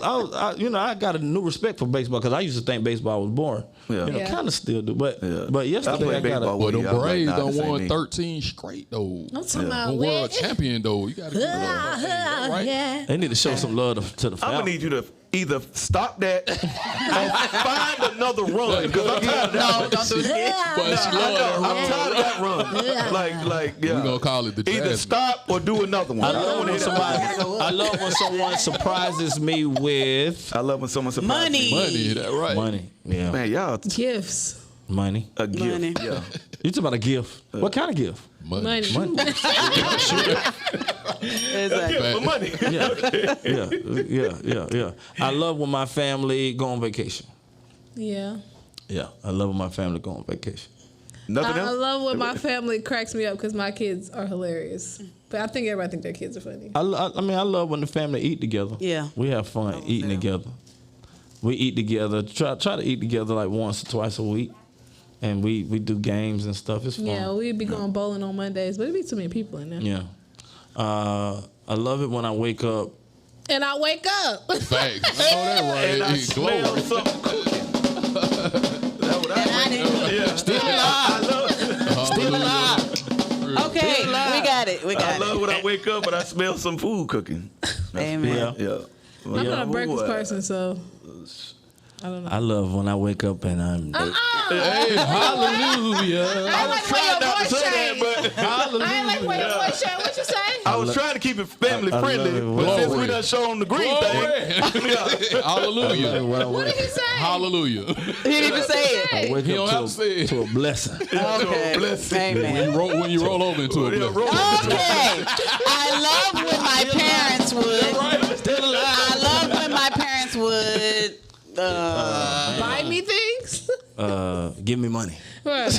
I got a new respect for baseball because I used to think baseball was boring. Yeah. Yeah. Kind of still do, but I yesterday played I got baseball a. But them Yeah, I'm like, Braves nah, done this ain't won me. 13 straight though. I'm talking about One world champion though. You gotta give it up. Right? Yeah. They need to show some love to the I'm family. gonna need you to either stop that and find another run because I'm tired of that. No, don't do that. But she love that I'm run. tired of that run. Like, yeah. We gonna call it the Either Jasmine. stop or do another one. I I don't love want to when hear that. somebody. I love when someone surprises me with I love when someone surprises Money. me. Money, that right? money. Yeah, Man, y'all Gifts. money. a gift. Money. Yeah. You talking about a gift? What kind of gift? Money. Money. Exactly. For money. Yeah. I love when my family go on vacation. Yeah. Yeah, I love when my family go on vacation. Nothing I else? love when my family cracks me up because my kids are hilarious. But I think everybody think their kids are funny. I love when the family eat together. Yeah. We have fun eating together. We eat together. Try to eat together like once or twice a week, and we do games and stuff. It's fun. Yeah, we'd be going bowling on Mondays, but it'd be too many people in there. Yeah. I love it when I wake up. And I wake up. Facts. I know that right. And I It's smell glory. something cooking. That's what I didn't- Yeah. Still I alive. love it. Still alive. Okay, we got it. We I got love it. when I wake up and I smell some food cooking. Amen. Yeah. I'm not a breakfast person, so I don't know. I love when I wake up and I'm. Hey, hallelujah. I like where your Not to voice say that, changed. but I like where your voice changed. What you say? I was trying to keep it family I love friendly, it. but since Glory. we done shown the green thing, yeah. Hallelujah. What did he say? Hallelujah. He didn't even say it. I wake He don't have up to say it. to a blessing. Okay. Blessing. Amen. When you roll over into a Yeah, blessing. roll Okay. I love when my parents would. Still alive. I love when my parents would. Buy me things? Give me money. Right.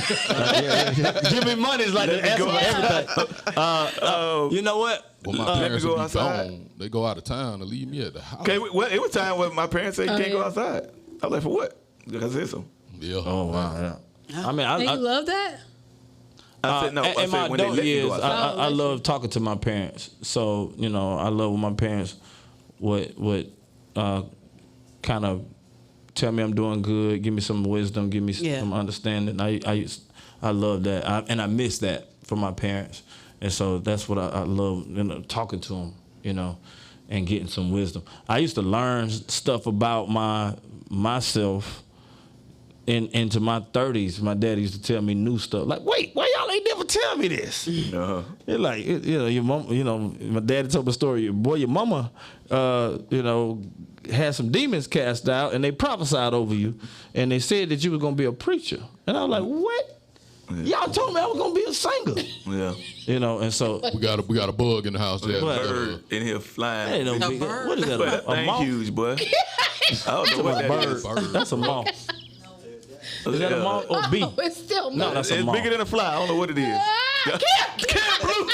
Give me money is like the answer for everything. You know what? Well, my parents go would be outside. gone. They go out of town and leave me at the house. Okay, well, it was time when my parents said you can't go yeah. outside. I was like, for what? Because I said so. Yeah. Oh wow. Yeah. I mean, And you love that? I said no. I in my said when they adult let me years, go outside. I love talking to my parents. So I love when my parents would kind of tell me I'm doing good, give me some wisdom, give me some understanding. I love that, and I miss that from my parents, and so that's what I love. Talking to them, and getting some wisdom. I used to learn stuff about myself. Into my 30s, my dad used to tell me new stuff. Like, wait, why y'all ain't never tell me this? Uh-huh. It's like, your mom, my daddy told me a story. Boy, your mama, had some demons cast out, and they prophesied over you, and they said that you was gonna be a preacher. And I was like, what? Y'all told me I was gonna be a singer. Yeah. And so We got a bug in the house. Yeah. What? Bird in here flying. ain't no A big, bird? what is that? That A thing moth? huge, boy. I don't know what A that bird. is. Bird. That's a moth. Is that a Yeah. moth or bee? Oh, it's still No, that's a It's moth. bigger than a fly. I don't know what it is. Can't blue.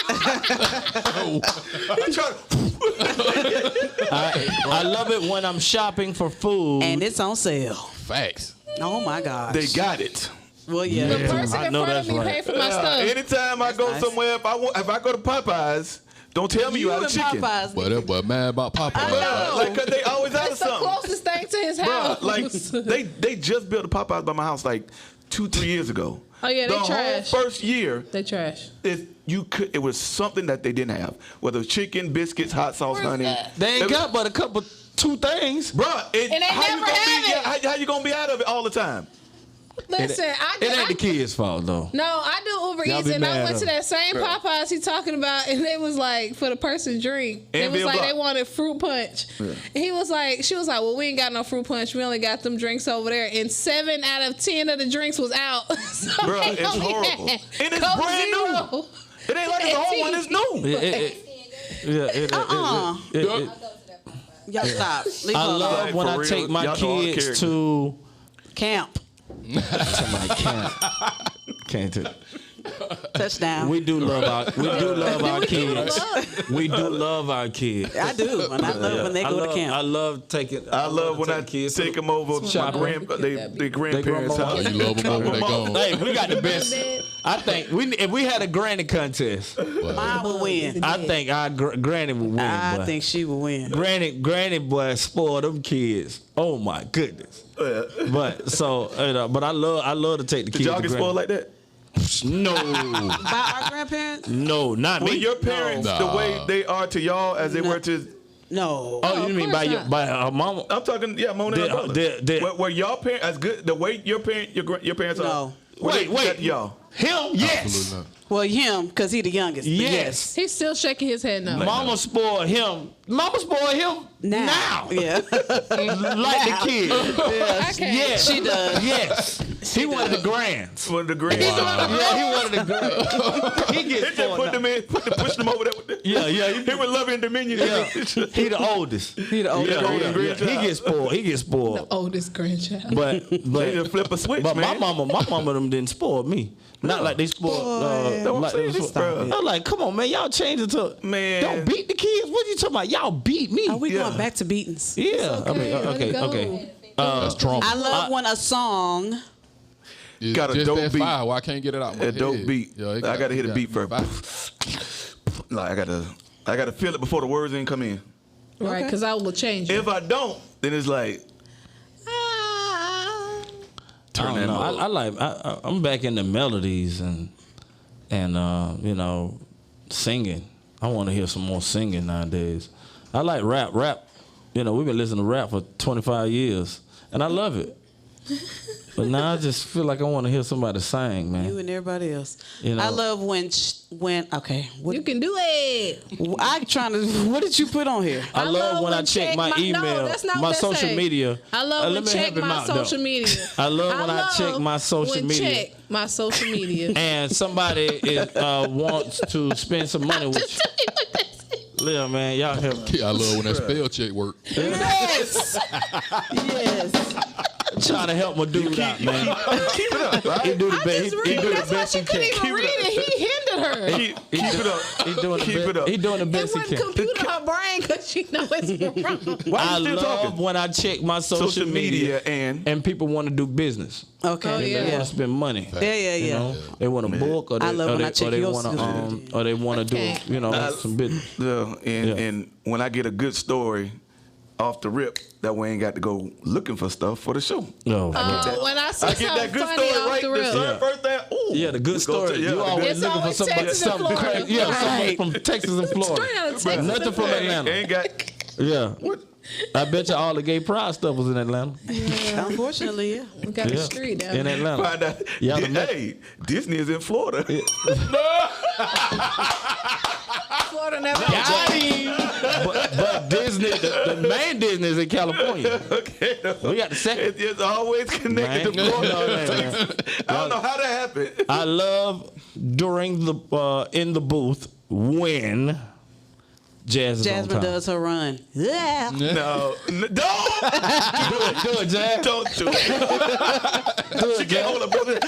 I'm trying to- I love it when I'm shopping for food. And it's on sale. Facts. Oh my gosh. They got it. Well, yeah. The person I in know front that's of me right. paid for my stuff. Anytime I go nice. somewhere, if I go to Popeyes, don't tell me you out and of chicken. Popeyes. But that boy mad about Popeye. Bruh, like, cause they always out of That's the something. closest thing to his Bruh, house. like they just built a Popeyes by my house like 2-3 years ago. Oh yeah, they the trash. whole first year, They trash. it was something that they didn't have. Whether it was chicken, biscuits, hot sauce, honey. They ain't got but a couple, 2 things. Bruh, they never have how you gonna be out of it all the time? Listen, It ain't the kids' fault though. No, I do Uber Y'all Eats, be and I mad went at to that same Popeyes he talking about, and it was like for the person drink. And It was Bill like Block. they wanted fruit punch. Yeah. She was like, well, we ain't got no fruit punch. We only got them drinks over there, and 7 out of 10 of the drinks was out. So Bruh, they it's only horrible. had And it's Coke brand Zero. new. It ain't like it's old one. It's new. Y'all stop. Leave I her alone. love when For I real, take my y'all know all the kids characters. to Camp. somebody Canton. Touchdown. We do love our kids. We do love our kids. I do. And I love when they go to camp. I love taking. I love when I kids take them over to my their grandparents' grandma. Oh, house. you love them over, they gone. Hey, we got the best. I think if we had a granny contest, Mine would win. I think our granny would win. I boy. think she would win. Granny boy spoiled them kids. Oh my goodness. But so, but I love to take the Did kids. y'all to get granny. spoiled like that? No, By our grandparents? no, not Were me. your parents the way they are to y'all as they were to? No. Oh, you mean by course not. by mama? I'm talking, Mona and her brother. Were y'all parents as good? The way your parents are? No. Wait. y'all. Him? Yes. Absolutely not. Well, him, because he the youngest. but Yes. He's still shaking his head no. Mama spoiled him. Mama spoiled him now. Yeah. Like the kid. I can't. Yes. She does. Yes. He wanted the grands. One of the grand. Yeah, he wanted the grands. He They gets just spoiled put now. them in, push them over there with the. Yeah. He was loving dominion. Yeah. He the oldest. He the oldest. He gets spoiled. He gets spoiled. Oldest grandchild. But They just flip a switch, but man. my mama them didn't spoil me. Not like they spoiled. That's what I'm like saying, they this spoiled. bro. I was like, come on, man, y'all change it to Man. Don't beat the kids. What are you talking about? Y'all beat me. Are we Yeah. going back to beatings? Yeah. I mean, let it go. okay. That's trauma. I love when a song. It's got a just dope that beat. fire. Why I can't get it out my A head? dope beat. Yeah, it I gotta hit a got beat me first. vibing. Like I gotta feel it before the words ain't come in. Right, because I will change it. If I don't, then it's like turn I that don't know. mode. I'm back in the melodies and singing. I want to hear some more singing nowadays. I like rap. Rap, we've been listening to rap for 25 years, and I love it. But now I just feel like I want to hear somebody sing, man. You and everybody else. You know. I love when okay. You can do it. What did you put on here? I love when I check my email, No, that's not my what that social say. media. I love Let when me check help him my out, social though. media. I love when I check my social when media. Check my social media. And somebody wants to spend some money with you. Yeah, man, y'all help. I love when that spell check work. Yes. Yes. Trying to help my dude out, man. Keep it up, right? He do the I best. just He read do it. the That's why best she he couldn't can. even read it. He hindered her. Keep it up. He doing the Keep best. it up. He doing the It best he wouldn't can. compute her brain because she knows it's wrong. Why I you still love talking? when I check my social media and people want to do business. Okay. Oh, They yeah. want to spend money. Yeah. You know, they want a book, or I love when I check they your want social to, media. or they want to do, Okay. some business. and when I get a good story off the rip, that way I ain't got to go looking for stuff for the show. No, When I see I get something that good funny story off right the this rip. first thing. Ooh, yeah, the good let's go story. to- You the always good- It's looking for always somebody, Texas and something Florida. crazy. Yeah, somebody Right. from Texas and Florida. Straight out of Texas. Nothing from Atlanta. Ain't got. Yeah. I bet you all the gay pride stuff was in Atlanta. Unfortunately, yeah. We got the Yeah. street down In there. Atlanta. Find out. Yeah, the Hey, Disney is in Florida. Florida never. But Disney, the main Disney is in California. Okay. We got the second. It's always connected Man. to Florida. No, man. I don't know how that happened. I love during the in the booth when Jasmine does her run. Yeah. No, don't Do it, Jazz. don't do it. She can't hold her brother.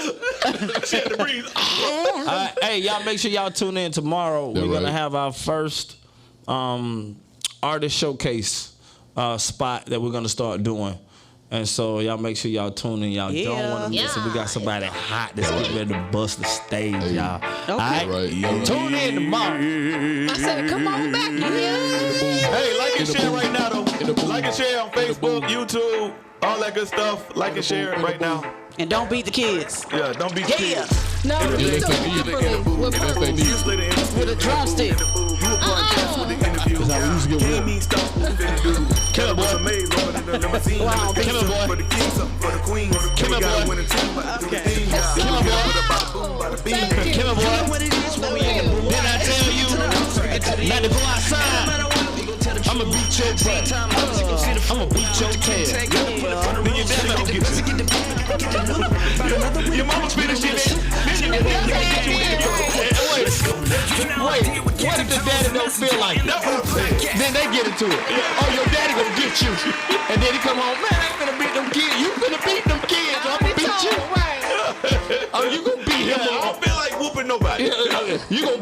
She had to breathe. Hey, y'all make sure y'all tune in tomorrow. Yeah, We're gonna right. have our first artist showcase spot that we're gonna start doing. And so y'all make sure y'all tune in. Y'all don't Yeah. want to miss it. We got somebody hot that's getting ready to bust the stage, y'all. Okay. All right? Right. Tune in tomorrow. I said, come on back here. Hey, like and share right now though. the booth. Like and share on Facebook, YouTube, all that good stuff. Like and share it right now. And don't beat the kids. Yeah, don't be kids. No, he's so Unless they need it. with Unless they need it. With a drumstick. That's how we used to get with. Kill boy. Wow, Kill boy. For the king, something for the queen. Kill We gotta boy. win a team. Kill boy. Did I tell you not to go outside? I'ma beat your butt. I'ma beat your tail. Then your dad gonna get you. Your mama finished it. Then your dad gonna get you. Wait. What if the daddy don't feel like it? Then they get into it. Oh, your daddy gonna get you. And then he come home, man, I ain't finna beat them kids. You finna beat them kids. I'ma beat you. Oh, you gonna beat him. I don't feel like whooping nobody. You gonna